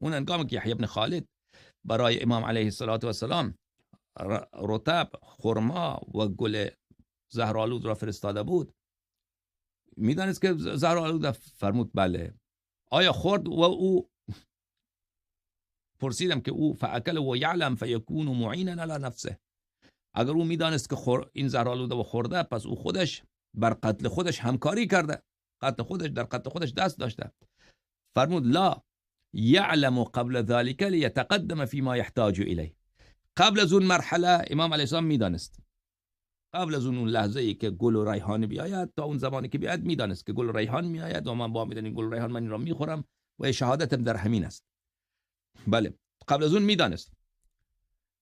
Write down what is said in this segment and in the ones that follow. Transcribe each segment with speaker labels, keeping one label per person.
Speaker 1: اون هنگامی که یحیی بن خالد برای امام علیه السلام رطب، خرما و گل زهرآلود را فرستاده بود، میدانست که زهرآلود؟ فرمود بله. آیا خورد؟ و او پرسیدم که او فاکل و یعلم فیکون معینا علی نفسه، اگر او میدانست که این زهرآلود و خورده، پس او خودش بر قتل خودش همکاری کرده، در قتل خودش دست داشته. فرمود لا یعلم قبل ذلك لیتقدم فيما يحتاج الیه. قبل از اون مرحله امام علیه السلام میدانست، قبل از اون لحظه ای که گل و ریحان بیاید تا اون زمانی که بیاید میدانست که گل و ریحان میآید و من با میدونم گل و ریحان من این را میخورم و شهادتم در همین است. بله، قبل از اون میدانست.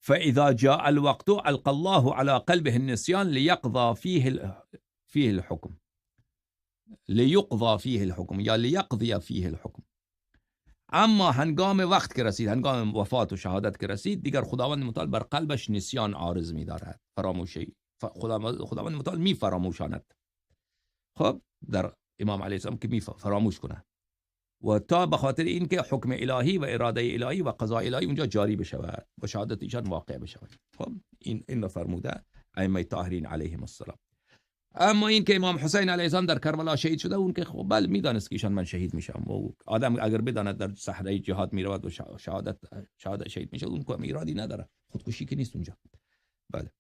Speaker 1: فاذا جاء الوقت القى الله على قلبه النسيان ليقضى فيه الحكم، لیقضى فيه الحكم یا لیقضی فيه الحكم. اما هنگام وقت که رسید، هنگام وفات و شهادت که رسید، دیگر خداوند متعال بر قلبش نسیان عارض می‌دارد، فراموشی. خداوند متعال می فراموشاند. خب در امام علیه السلام که می فراموش کنه و تا به خاطر این که حکم الهی و اراده الهی و قضاء الهی اونجا جاری بشود و شهادت ایشان واقع بشود. خب این رو فرموده ائمه طاهرین علیهم السلام. اما این که امام حسین علیه السلام در کربلا شهید شده، اون که خب بله میدانست که ایشان من شهید میشم و آدم اگر بداند در صحرای جهاد میرود و شهادت شهید میشه، اون که ایرادی نداره، خودکشی که نیست اونجا. بله.